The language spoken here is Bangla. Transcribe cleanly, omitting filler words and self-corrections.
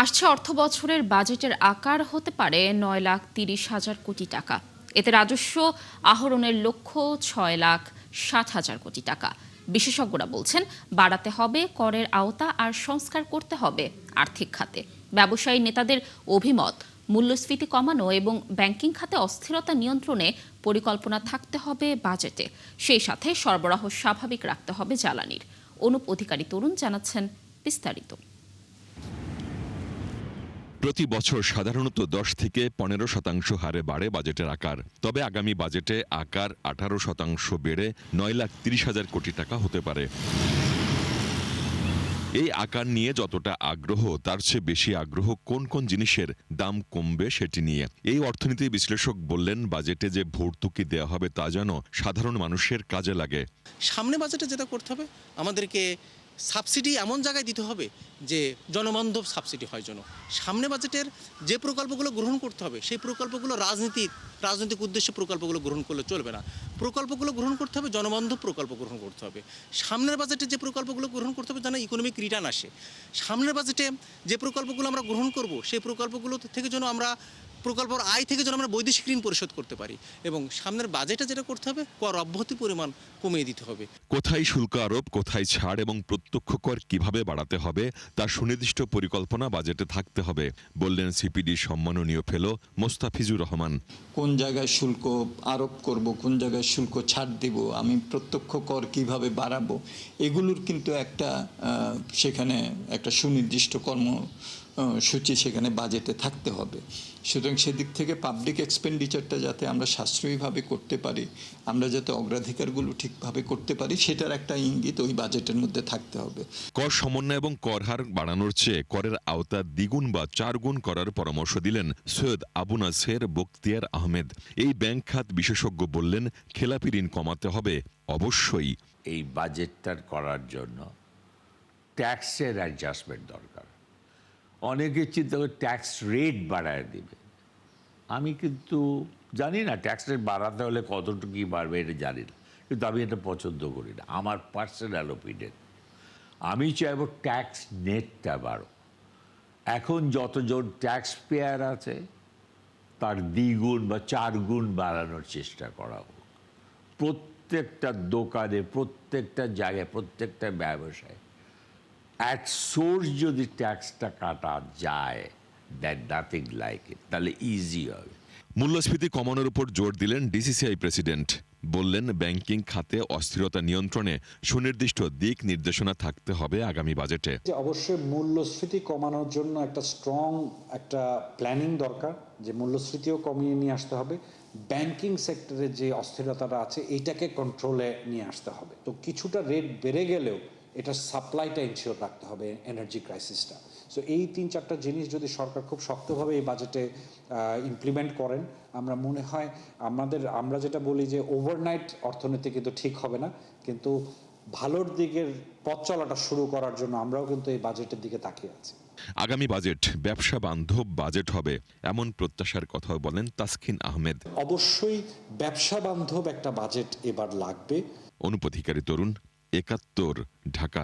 আসছে অর্থবছরের বাজেটের আকার হতে পারে 9,30,000 কোটি টাকা। এতে রাজস্ব আহরণের লক্ষ্য 6,60,000 কোটি টাকা। বিশেষজ্ঞরা বলছেন, বাড়াতে হবে করের আওতা আর সংস্কার করতে হবে আর্থিক খাতে। ব্যবসায়ী নেতাদের অভিমত, মূল্যস্ফীতি কমানো এবং ব্যাংকিং খাতে অস্থিরতা নিয়ন্ত্রণে পরিকল্পনা থাকতে হবে বাজেটে। সেই সাথে সরবরাহ স্বাভাবিক রাখতে হবে জ্বালানির। অনুপ অধিকারী তরুণ জানাচ্ছেন বিস্তারিত। প্রতি বছর সাধারণত 10 থেকে 15% হারে বাড়ে বাজেটের আকার। তবে আগামী বাজেটে আকার 18% বেড়ে 9,30,000 কোটি টাকা হতে পারে। এই আকার নিয়ে যতটা আগ্রহ, তার চেয়ে বেশি আগ্রহ কোন কোন জিনিসের দাম কমবে সেটি নিয়ে। এই অর্থনীতি বিশ্লেষক বললেন, বাজেটে যে ভর্তুকি দেওয়া হবে তা যেন সাধারণ মানুষের কাজে লাগে। সামনে বাজেটে যেটা করতে হবে, আমাদেরকে সাবসিডি এমন জায়গায় দিতে হবে যে জনবান্ধব সাবসিডি হয় যেন। সামনে বাজেটের যে প্রকল্পগুলো গ্রহণ করতে হবে, সেই প্রকল্পগুলো রাজনৈতিক উদ্দেশ্যে প্রকল্পগুলো গ্রহণ করলে চলবে না। প্রকল্পগুলো গ্রহণ করতে হবে, জনবান্ধব প্রকল্প গ্রহণ করতে হবে। সামনের বাজেটে যে প্রকল্পগুলো গ্রহণ করতে হবে যেন ইকোনমিক রিটার্ন আসে। সামনের বাজেটে যে প্রকল্পগুলো আমরা গ্রহণ করব, সেই প্রকল্পগুলো থেকে যেন আমরা প্রকল্পের আয় থেকে যেন আমরা বৈদেশিক ঋণ পরিশোধ করতে পারি। এবং সামনের বাজেটে যেটা করতে হবে, কর অব্যাহতি পরিমাণ কমিয়ে দিতে হবে। কোথায় শুল্ক আরোপ, কোথায় ছাড় এবং প্রত্যক্ষ কর কিভাবে বাড়াতে হবে তার সুনির্দিষ্ট পরিকল্পনা বাজেটে থাকতে হবে, বললেন সিপিডি সম্মাননীয় ফেলো মোস্তাফিজুর রহমান। কোন জায়গায় শুল্ক আরোপ করব, কোন জায়গায় শুল্ক ছাড় দিব, আমি প্রত্যক্ষ কর কিভাবে বাড়াবো, এগুলোর কিন্তু সেখানে একটা সুনির্দিষ্ট কর্মসূচি সেখানে বাজেটে থাকতে হবে। সুতরাং সেদিক থেকে পাবলিক এক্সপেন্ডিচারটা যাতে আমরা সাশ্রয়ীভাবে করতে পারি, আমরা যাতে অগ্রাধিকারগুলো ঠিকভাবে করতে পারি, সেটার একটা ইঙ্গিত ওই বাজেটের মধ্যে থাকতে হবে। কর সমন্বয় এবং কর হার বাড়ানোর চেয়ে করের আওতা দ্বিগুণ বা 4 গুণ করার পরামর্শ দিলেন সৈয়দ আবু নাসের বখতিয়ার আহমেদ। এই ব্যাংক খাত বিশেষজ্ঞ বললেন, খেলাপি ঋণ কমাতে হবে অবশ্যই। এই বাজেটটার করার জন্য ট্যাক্সের অ্যাডজাস্টমেন্ট দরকার। অনেকে চিন্তা করে ট্যাক্স রেট বাড়ায় দিবে। আমি কিন্তু জানি না ট্যাক্স রেট বাড়াতে হলে কতটুকু বাড়বে, এটা জানি না, কিন্তু আমি এটা পছন্দ করি না। আমার পার্সোনাল ওপিনিয়ন, আমি চাইব ট্যাক্স নেটটা বাড়ো। এখন যতজন ট্যাক্স পেয়ার আছে তার দ্বিগুণ বা 4 গুণ বাড়ানোর চেষ্টা করা হোক। প্রত্যেকটা দোকানে, প্রত্যেকটা জায়গায়, প্রত্যেকটা ব্যবসায় অ্যাট সোর্স যদি ট্যাক্সটা কাটা যায়, দ্যাট নাথিং লাইক ইট, তাহলে ইজি হবে। মূল্যস্ফীতি কমানোর উপর জোর দিলেন ডিসিসিআই প্রেসিডেন্ট। বললেন, ব্যাংকিং খাতে অস্থিরতা নিয়ন্ত্রণে সুনির্দিষ্ট দিক নির্দেশনা থাকতে হবে আগামী বাজেটে। অবশ্যই মূল্যস্ফীতি কমানোর জন্য একটা স্ট্রং প্ল্যানিং দরকার, যে মূল্যস্ফীতিও কমিয়ে নিয়ে আসতে হবে। ব্যাংকিং সেক্টরে যে অস্থিরতাটা আছে, এইটাকে কন্ট্রোলে নিয়ে আসতে হবে। তো কিছুটা রেট বেড়ে গেলেও এটার সাপ্লাইটা ইনশিওর রাখতে হবে, এনার্জি ক্রাইসিসটা। সো এই 3-4টা জিনিস যদি সরকার খুব শক্তভাবে এই বাজেটে ইমপ্লিমেন্ট করেন, আমরা মনে হয় আমরা যেটা বলি যে ওভারনাইট অর্থনীতি কিন্তু ঠিক হবে না, কিন্তু ভালোর দিকের পথ চলাটা শুরু করার জন্য আমরাও কিন্তু এই বাজেটের দিকে তাকিয়ে আছি। আগামী বাজেট ব্যবসা বান্ধব বাজেট হবে, এমন প্রত্যাশার কথাও বলেন তাসকিন আহমেদ। অবশ্যই ব্যবসা বান্ধব একটা বাজেট এবার লাগবে। অনুপ অধিকারী তরুণ, ৭১, ঢাকা।